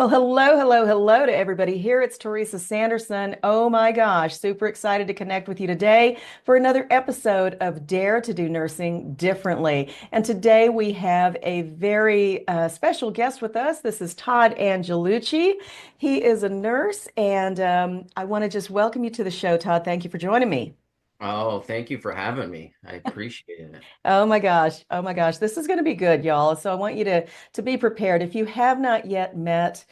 Well, hello, hello, hello to everybody here. It's Teresa Sanderson. Oh my gosh, super excited to connect with you today for another episode of Dare to Do Nursing Differently. And today we have a very special guest with us. This is Todd Angelucci. He is a nurse, and I want to just welcome you to the show, Todd. Thank you for joining me. Oh, thank you for having me. I appreciate it. Oh my gosh. Oh my gosh. This is going to be good, y'all. So I want you to be prepared. If you have not yet met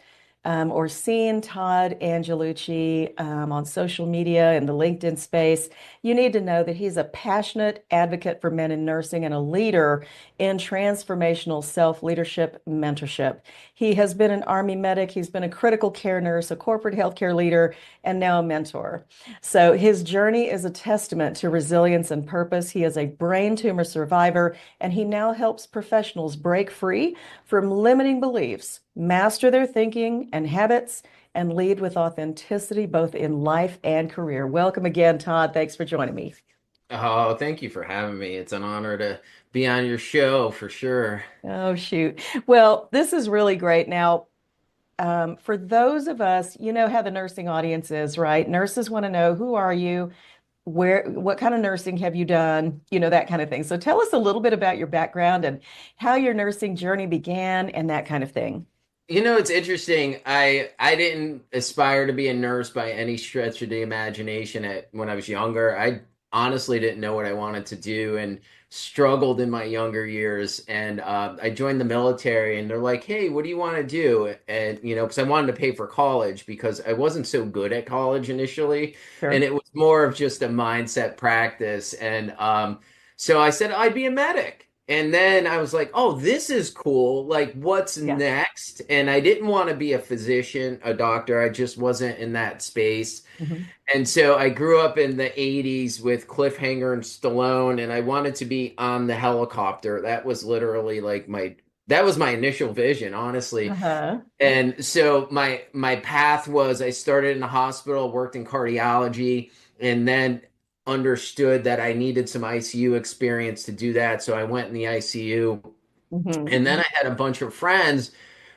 or seen Todd Angelucci on social media in the LinkedIn space, you need to know that he's a passionate advocate for men in nursing and a leader in transformational self-leadership mentorship. He has been an Army medic, he's been a critical care nurse, a corporate healthcare leader, and now a mentor. So his journey is a testament to resilience and purpose. He is a brain tumor survivor, and he now helps professionals break free from limiting beliefs, master their thinking and habits, and lead with authenticity both in life and career. Welcome again, Todd. Thanks for joining me. Oh, thank you for having me. It's an honor to be on your show for sure. Oh, shoot. Well, this is really great. Now, for those of us, you know how the nursing audience is, right? Nurses want to know, who are you? What kind of nursing have you done? You know, that kind of thing. So tell us a little bit about your background and how your nursing journey began and that kind of thing. It's interesting. I didn't aspire to be a nurse by any stretch of the imagination when I was younger. I honestly didn't know what I wanted to do and struggled in my younger years. And I joined the military, and they're like, "Hey, what do you want to do?" And because I wanted to pay for college because I wasn't so good at college initially, and Sure. it was more of just a mindset practice. And so I said I'd be a medic. And then I was like, oh, this is cool. Like, what's Yeah. next? And I didn't want to be a physician, a doctor. I just wasn't in that space. Hmm. And so I grew up in the 80s with Cliffhanger and Stallone, and I wanted to be on the helicopter. That was literally like that was my initial vision, honestly. Uh-huh. And so my path was I started in the hospital, worked in cardiology, and then understood that I needed some ICU experience to do that. So I went in the ICU. Hmm. And then I had a bunch of friends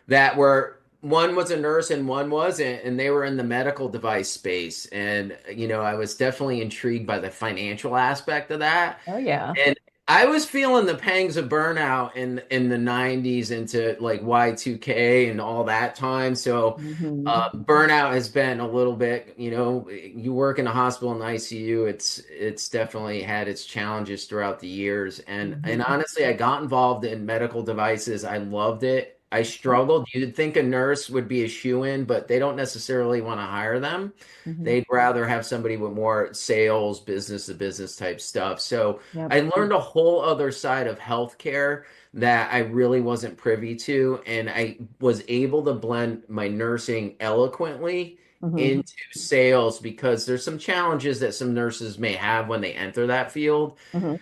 that were one was a nurse and one wasn't, and they were in the medical device space. And I was definitely intrigued by the financial aspect of that. Oh, yeah. And I was feeling the pangs of burnout in the 90s into like Y2K and all that time. So Hmm. burnout has been a little bit, you work in a hospital and ICU, it's definitely had its challenges throughout the years. And Hmm. honestly, I got involved in medical devices. I loved it. I struggled. You'd think a nurse would be a shoe-in, but they don't necessarily want to hire them. Hmm. They'd rather have somebody with more sales, business to business type stuff. So Yep. I learned a whole other side of healthcare that I really wasn't privy to. And I was able to blend my nursing eloquently Hmm. into sales because there's some challenges that some nurses may have when they enter that field. Hmm.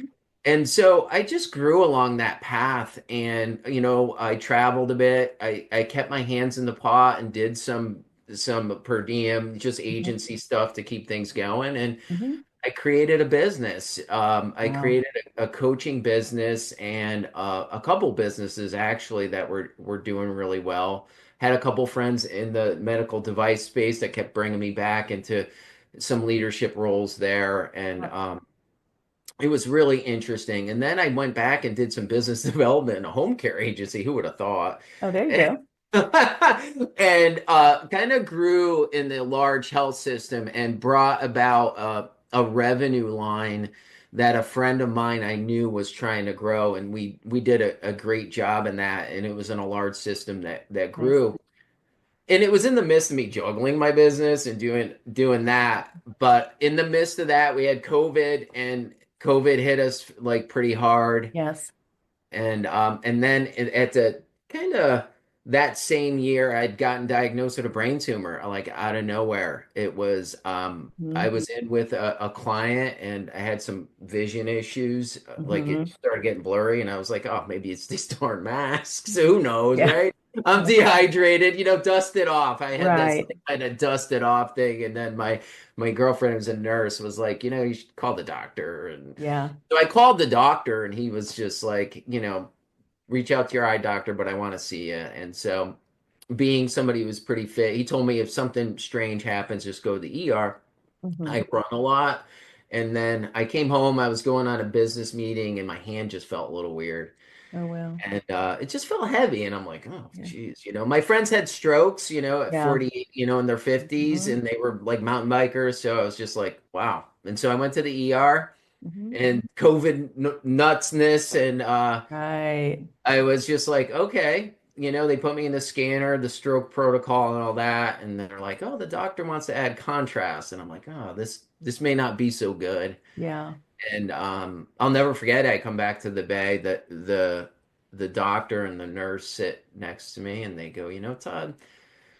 And so I just grew along that path and I traveled a bit. I kept my hands in the pot and did some per diem, just agency stuff to keep things going. And Hmm. I created a business. I Wow. created a coaching business and a couple businesses actually that were doing really well. Had a couple friends in the medical device space that kept bringing me back into some leadership roles there, and it was really interesting. And then I went back and did some business development in a home care agency. Who would have thought? Oh, there you go. And kind of grew in the large health system and brought about a revenue line that a friend of mine I knew was trying to grow, and we did a great job in that, and it was in a large system that Nice. grew. And it was in the midst of me juggling my business and doing that. But in the midst of that, we had COVID, and COVID hit us like pretty hard. Yes. And then at the kind of that same year, I'd gotten diagnosed with a brain tumor, like out of nowhere. It was I Hmm. was in with a client, and I had some vision issues. Like it Hmm. started getting blurry, and I was like, oh, maybe it's these darn masks. Who knows, Yeah. right? I'm dehydrated, dust it off. I had this Right. like, kind of dust it off thing, and then my girlfriend who's a nurse was like, you should call the doctor. And Yeah. so I called the doctor, and he was just like, reach out to your eye doctor, but I want to see you. And so being somebody who was pretty fit, he told me if something strange happens, just go to the ER. Hmm. I run a lot. And then I came home, I was going on a business meeting, and my hand just felt a little weird. Oh, well. And it just felt heavy. And I'm like, oh, Yeah. geez. My friends had strokes, at Yeah. 48, in their 50s, Hmm. and they were like mountain bikers. So I was just like, wow. And so I went to the ER Hmm. and COVID nutsness. And Right. I was just like, okay. They put me in the scanner, the stroke protocol, and all that. And they're like, oh, the doctor wants to add contrast. And I'm like, oh, this may not be so good. Yeah. And I'll never forget it. I come back to the bay, that the doctor and the nurse sit next to me and they go, Todd,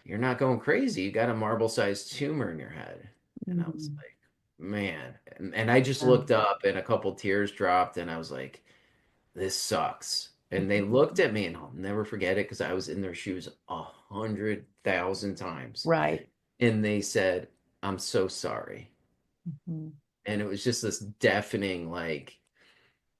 you're not going crazy. You got a marble-sized tumor in your head. And I was Hmm. like, man. And I just Yeah. looked up and a couple tears dropped and I was like, this sucks. And they looked Mhm. at me and I'll never forget it because I was in their shoes 100,000 times. Right. And they said, I'm so sorry. Mhm. And it was just this deafening like,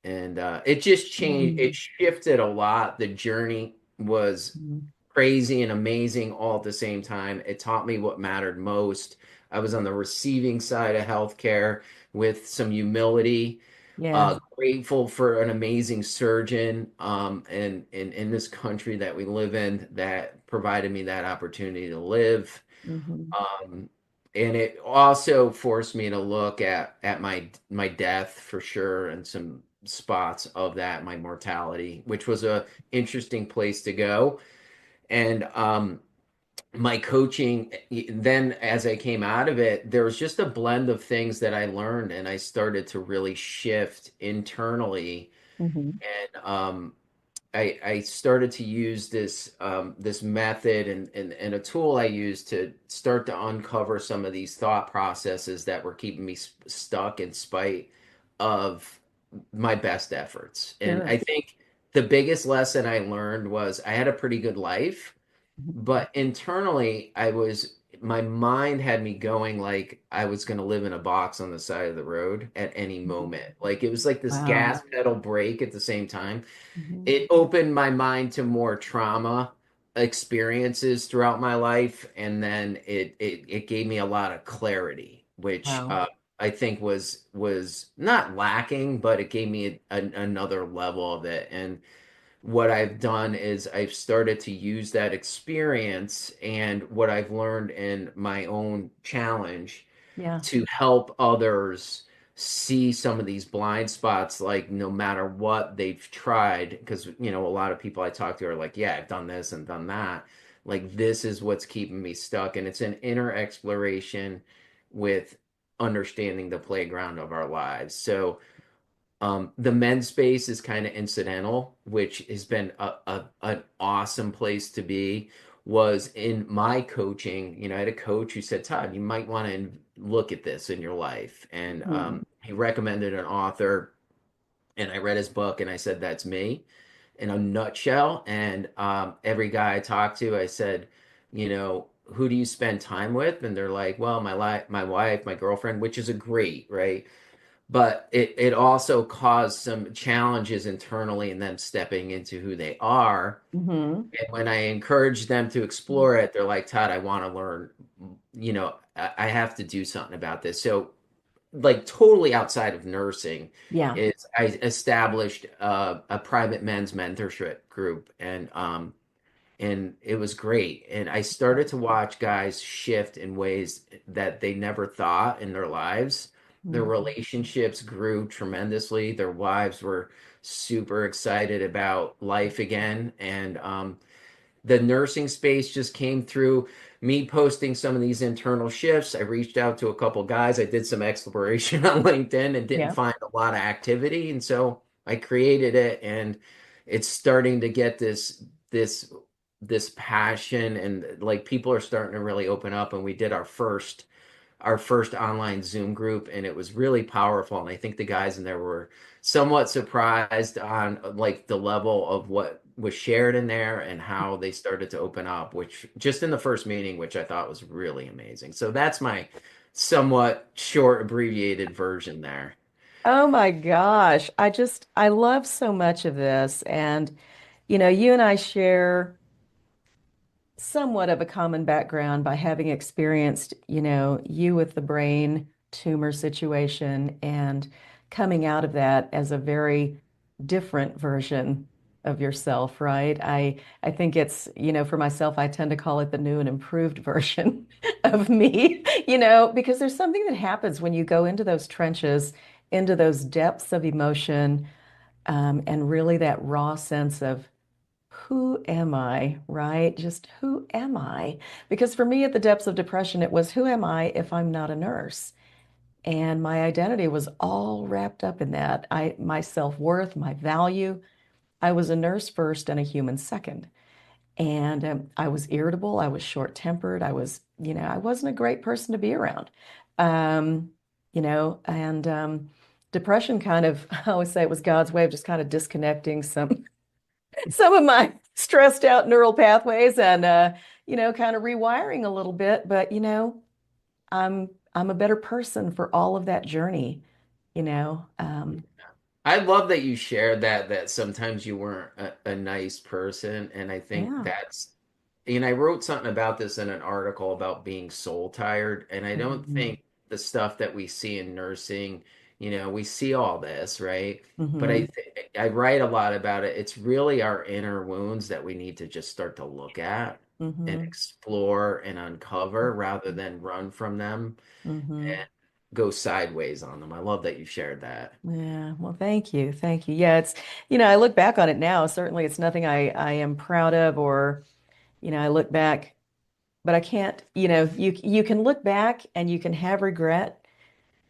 and it just changed. It Mhm. shifted a lot. The journey was Mhm. crazy and amazing all at the same time. It taught me what mattered most. I was on the receiving side of healthcare with some humility, Yes. grateful for an amazing surgeon, and in this country that we live in that provided me that opportunity to live. Hmm. Um, and it also forced me to look at my death for sure and some spots of that, my mortality, which was a interesting place to go. And my coaching, then as I came out of it, there was just a blend of things that I learned, and I started to really shift internally. Hmm. And I started to use this method and a tool I used to start to uncover some of these thought processes that were keeping me stuck in spite of my best efforts. And I Sure. think the biggest lesson I learned was I had a pretty good life, Mhm. but internally my mind had me going like I was going to live in a box on the side of the road at any Mhm. moment. Like it was like this Wow. gas pedal brake at the same time. Hmm. It opened my mind to more trauma experiences throughout my life, and then it gave me a lot of clarity, which Wow. I think was not lacking, but it gave me another level of it. And what I've done is I've started to use that experience and what I've learned in my own challenge Yeah. to help others see some of these blind spots, like no matter what they've tried, because a lot of people I talk to are like, yeah, I've done this and done that, like this is what's keeping me stuck. And it's an inner exploration with understanding the playground of our lives. So the men's space is kind of incidental, which has been an awesome place to be. Was in my coaching, I had a coach who said, Todd, you might want to look at this in your life. And Mhm. he recommended an author, and I read his book, and I said, that's me in a nutshell. And every guy I talked to, I said, who do you spend time with? And they're like, well, my wife, my girlfriend, which is a great, right? But it also caused some challenges internally in them stepping into who they are. Hmm. And when I encourage them to explore it, they're like, Todd, I want to learn, I have to do something about this. So, like, totally outside of nursing, Yeah. is I established a private men's mentorship group. And it was great. And I started to watch guys shift in ways that they never thought in their lives. Their Mhm. relationships grew tremendously. Their wives were super excited about life again. And the nursing space just came through me posting some of these internal shifts. I reached out to a couple guys. I did some exploration on LinkedIn and didn't Yeah. find a lot of activity. And so I created it, and it's starting to get this passion, and like people are starting to really open up. And we did our first online Zoom group, and it was really powerful. And I think the guys in there were somewhat surprised on like the level of what was shared in there and how they started to open up, which just in the first meeting, which I thought was really amazing. So that's my somewhat short, abbreviated version there. Oh my gosh. I love so much of this. And, you and I share somewhat of a common background by having experienced, you with the brain tumor situation and coming out of that as a very different version of yourself, right? I think it's, for myself, I tend to call it the new and improved version of me, because there's something that happens when you go into those trenches, into those depths of emotion, and really that raw sense of who am I, right? Just who am I? Because for me, at the depths of depression, it was who am I if I'm not a nurse? And my identity was all wrapped up in that. My self-worth, my value. I was a nurse first and a human second. And I was irritable. I was short-tempered. I wasn't a great person to be around. Um, and depression kind of, I always say it was God's way of just kind of disconnecting some of my stressed out neural pathways and kind of rewiring a little bit. But I'm a better person for all of that journey, you know. I love that you shared that sometimes you weren't a nice person, and I think Yeah. I wrote something about this in an article about being soul tired, and I don't Hmm. think the stuff that we see in nursing, we see all this, right? But Hmm. I write a lot about it. It's really our inner wounds that we need to just start to look at and Hmm. explore and uncover rather than run from them Hmm. and go sideways on them. I love that you shared that. Yeah. Well, thank you. Thank you. Yeah, I look back on it now. Certainly it's nothing I am proud of or, I look back, but I can't, you can look back and you can have regret.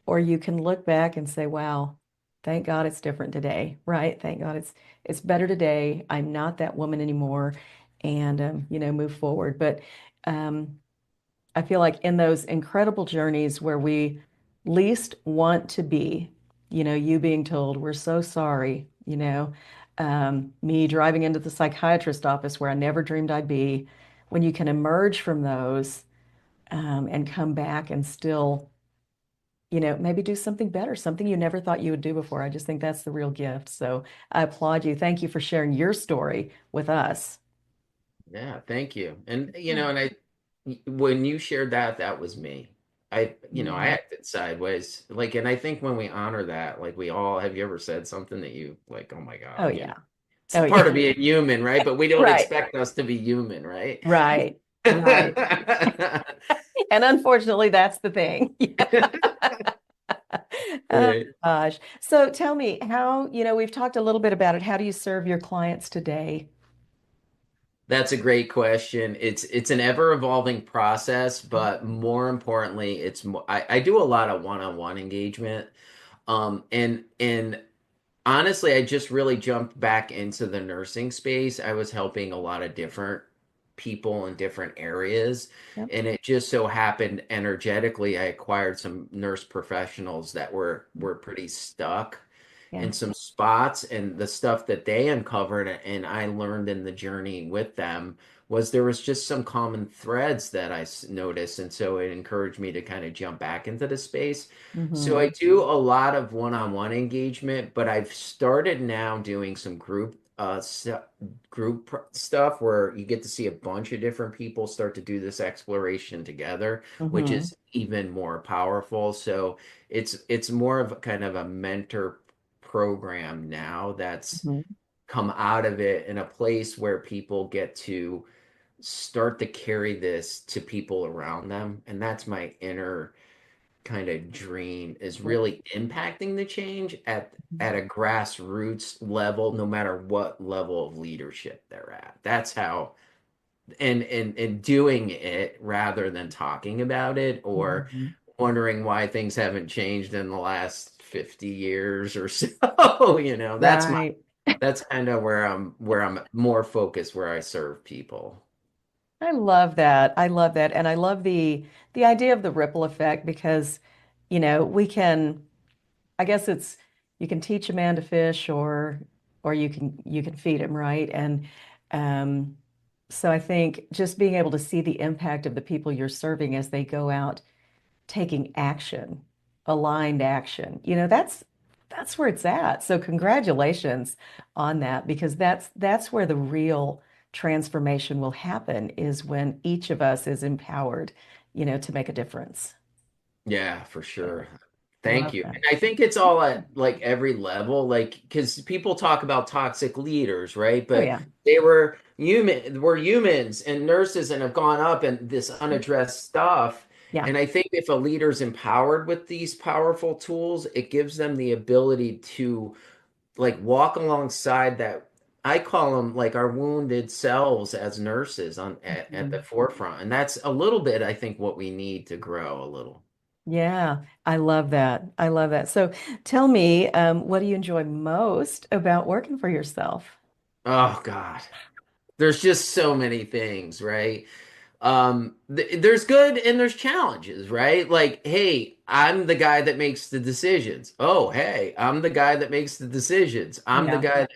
Or you can look back and say, wow, thank God it's different today, right? Thank God it's better today. I'm not that woman anymore, and move forward. But um, I feel like in those incredible journeys where we least want to be, you being told, we're so sorry, me driving into the psychiatrist office where I never dreamed I'd be, when you can emerge from those and come back and still maybe do something better, something you never thought you would do before. I just think that's the real gift. So I applaud you. Thank you for sharing your story with us. Yeah, thank you. And Yeah. when you shared that, that was me. I Mm. acted sideways. Like, and I think when we honor that, like we all, have you ever said something that you like, oh my Oh, God, yeah. it's Oh, a part yeah. of being human, right? But we don't Right. expect us to be human, right? Right. Right. And unfortunately, that's the thing. Oh, Right. gosh. So tell me how, we've talked a little bit about it. How do you serve your clients today? That's a great question. It's an ever evolving process, but more importantly, I do a lot of one-on-one engagement. And honestly, I just really jumped back into the nursing space. I was helping a lot of different people in different areas. Yep. And it just so happened energetically, I acquired some nurse professionals that were pretty stuck Yeah. in some spots. And the stuff that they uncovered and I learned in the journey with them was there was just some common threads that noticed. And so it encouraged me to kind of jump back into the space. So I Hmm. do a lot of one-on-one engagement, but I've started now doing some stuff where you get to see a bunch of different people start to do this exploration together, which Hmm. is even more powerful. So it's more of kind of a mentor program now that's Hmm. come out of it in a place where people get to start to carry this to people around them. And that's my inner kind of dream, is Yeah. really impacting the change at a grassroots level, no matter what level of leadership they're at. That's how, and doing it rather than talking about it or Hmm. wondering why things haven't changed in the last 50 years or so. Right. That's kind of where I'm more focused, where I serve people. I love that. I love that. And I love the idea of the ripple effect because, we can, I guess it's you can teach a man to fish or you can feed him, right? And um so I think just being able to see the impact of the people you're serving as they go out taking action, aligned action, that's where it's at. So congratulations on that because that's where the real transformation will happen is when each of us is empowered, to make a difference. Yeah, for So sure. Thank love you. that. And I think it's all at like every level, like because people talk about toxic leaders, right? Oh But yeah. we're humans and nurses and have gone up and this unaddressed stuff. Yeah. And I think if a leader's empowered with these powerful tools, it gives them the ability to like walk alongside that. I call them like our wounded selves as nurses at the Mhm. forefront. And that's a little bit, I think, what we need to grow a little. Yeah, I love that. I love that. So tell me, what do you enjoy most about working for yourself? Oh God. There's just so many things, right? There's good and there's challenges, right? Like, hey, I'm the guy that makes the decisions. Oh, hey, I'm the guy that makes the decisions. I'm the Yeah, guy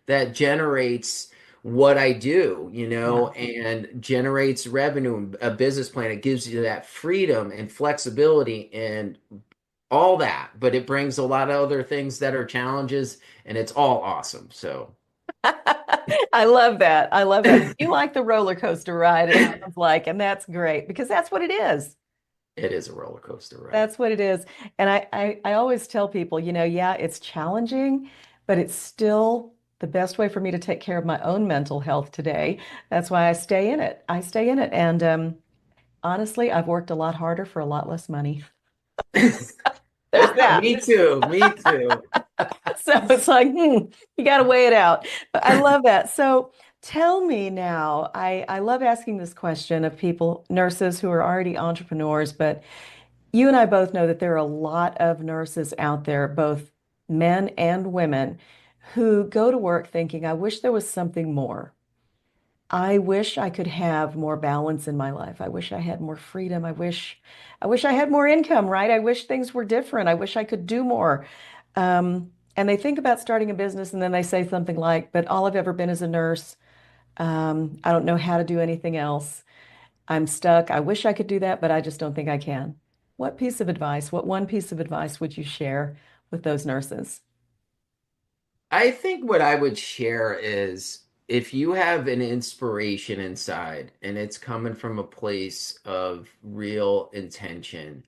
that generates what I do, yeah. and generates revenue, a business plan. It gives you that freedom and flexibility and all that, but it brings a lot of other things that are challenges, and it's all awesome. So I love that. I love that. You like the roller coaster ride, it sounds like, and that's great because that's what it is. it is a roller coaster ride. That's what it is. And I always tell people, yeah, it's challenging, but it's still the best way for me to take care of my own mental health today. That's why I stay in it. I stay in it. And honestly, I've worked a lot harder for a lot less money. There's that. Me too. Me too. So it's like, you got to weigh it out. But I love that. So tell me now, I love asking this question of people, nurses who are already entrepreneurs, but you and I both know that there are a lot of nurses out there, both men and women, who go to work thinking, I wish there was something more. I wish I could have more balance in my life. I wish I had more freedom. I wish I had more income, right? I wish things were different. I wish I could do more. And they think about starting a business and then they say something like, but all I've ever been is a nurse. I don't know how to do anything else. I'm stuck. I wish I could do that, but I just don't think I can. What one piece of advice would you share with those nurses? I think what I would share is if you have an inspiration inside and it's coming from a place of real intention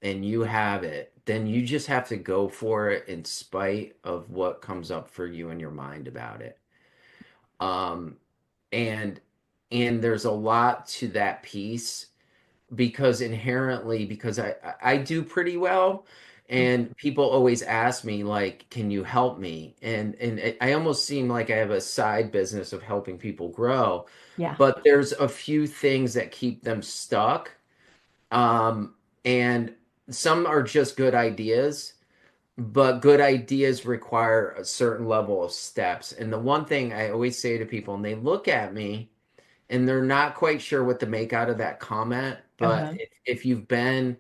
and you have it, then you just have to go for it in spite of what comes up for you in your mind about it. Um, and and there's a lot to that piece because inherently because I do pretty well and people always ask me like can you help me I almost seem like I have a side business of helping people grow, Yeah. but there's a few things that keep them stuck, um and some are just good ideas, but good ideas require a certain level of steps. And the one thing I always say to people, and they look at me and they're not quite sure what to make out of that comment. But Uh-huh. if you've been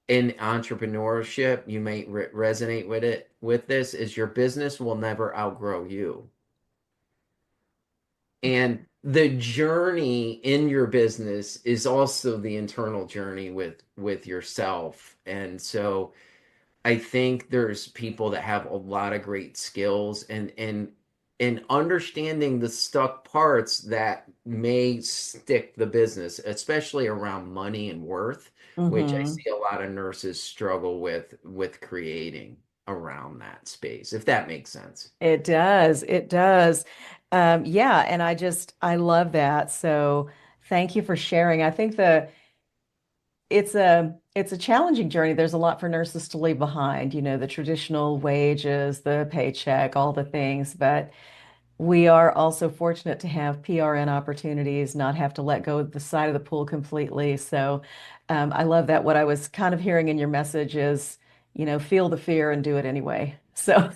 in entrepreneurship, you may resonate with it. With this, is your business will never outgrow you, and the journey in your business is also the internal journey with yourself. And so I think there's people that have a lot of great skills and understanding the stuck parts that may stick the business, especially around money and worth, which I Hmm. see a lot of nurses struggle with creating around that space, if that makes sense. It does. It does. Yeah, and I love that. So thank you for sharing. I think it's a challenging journey. There's a lot for nurses to leave behind, the traditional wages, the paycheck, all the things, but we are also fortunate to have PRN opportunities, not have to let go of the side of the pool completely. So I love that. What I was kind of hearing in your message is, feel the fear and do it anyway. So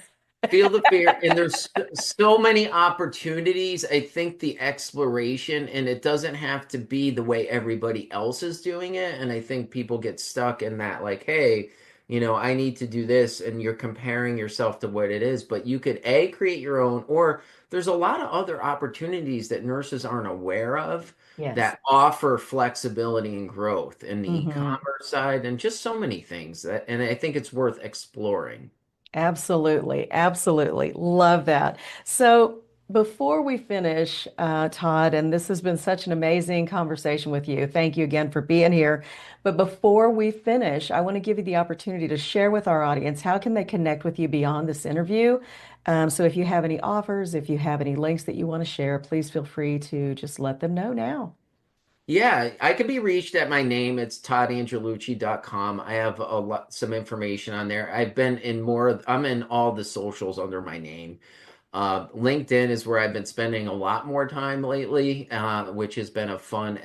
Feel the fear, and there's so many opportunities. I think the exploration, and it doesn't have to be the way everybody else is doing it. And I think people get stuck in that, like, hey, I need to do this, and you're comparing yourself to what it is. But you could A, create your own, or there's a lot of other opportunities that nurses aren't aware of yes. that offer flexibility and growth in the Hmm. e-commerce side, and just so many things and I think it's worth exploring. Absolutely. Absolutely. Love that. So Before we finish, Todd, and this has been such an amazing conversation with you. Thank you again for being here. But before we finish, I want to give you the opportunity to share with our audience how can they connect with you beyond this interview. So if you have any offers, if you have any links that you want to share, please feel free to just let them know now. Yeah, I can be reached at my name. It's toddangelucci.com. I have some information on there. I'm in all the socials under my name. LinkedIn is where I've been spending a lot more time lately, which has been a fun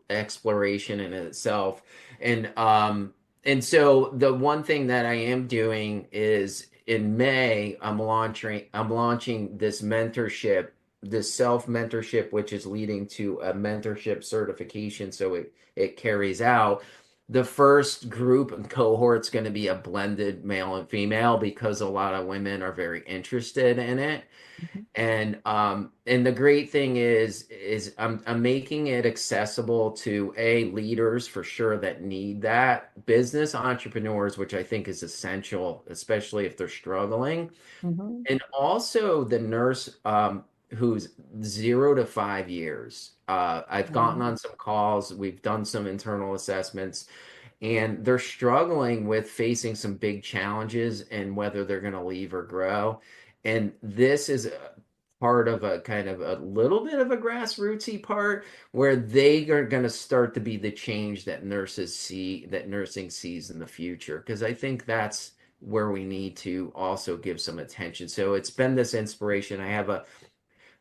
exploration in itself. And um, and so the one thing that I am doing is in May, I'm launching this self mentorship, which is leading to a mentorship certification. So it carries out. The first group and cohort's going to be a blended male and female because a lot of women are very interested in it. Mhm. And the great thing is I'm making it accessible to leaders for sure that need that, business entrepreneurs, which I think is essential, especially if they're struggling, Mhm. and also the nurse who's 0 to 5 years. I've gotten Mhm. on some calls, we've done some internal assessments, and they're struggling with facing some big challenges and whether they're going to leave or grow. And this is a part of a kind of a little bit of a grassrootsy part where they are going to start to be the change that nursing sees in the future. Because I think that's where we need to also give some attention. So it's been this inspiration.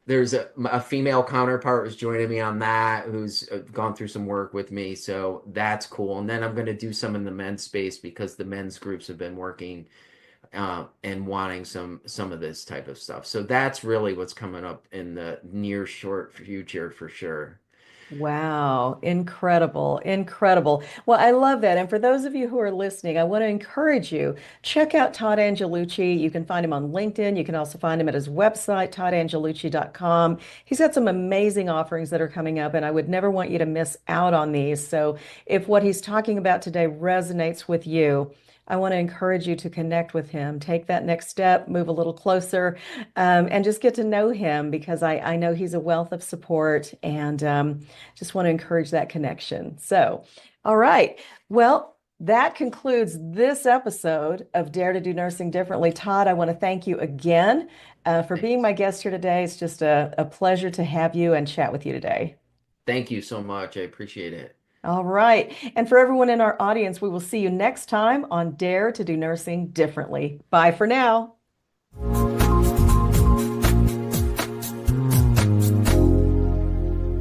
There's a female counterpart who's joining me on that, who's gone through some work with me. So that's cool. And then I'm going to do some in the men's space because the men's groups have been working and wanting some of this type of stuff. So that's really what's coming up in the near short future for sure. Wow, incredible, incredible. Well, I love that. And for those of you who are listening, I want to encourage you, check out Todd Angelucci. You can find him on LinkedIn. You can also find him at his website, toddangelucci.com. He's got some amazing offerings that are coming up, and I would never want you to miss out on these. So if what he's talking about today resonates with you, I want to encourage you to connect with him, take that next step, move a little closer, and just get to know him because I know he's a wealth of support and just want to encourage that connection. So, all right. Well, that concludes this episode of Dare to Do Nursing Differently. Todd, I want to thank you again for being my guest here today. It's just a pleasure to have you and chat with you today. Thank you so much. I appreciate it. All right. And for everyone in our audience, we will see you next time on Dare to Do Nursing Differently. Bye for now.